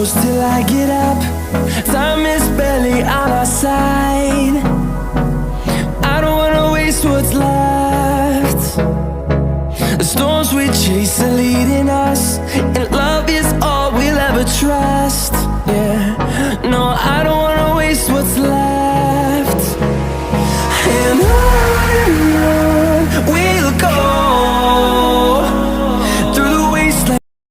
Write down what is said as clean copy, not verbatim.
close till I get up. Time is barely on our side. I don't wanna waste what's left. The storms we chase are leading us, and love is all we'll ever trust.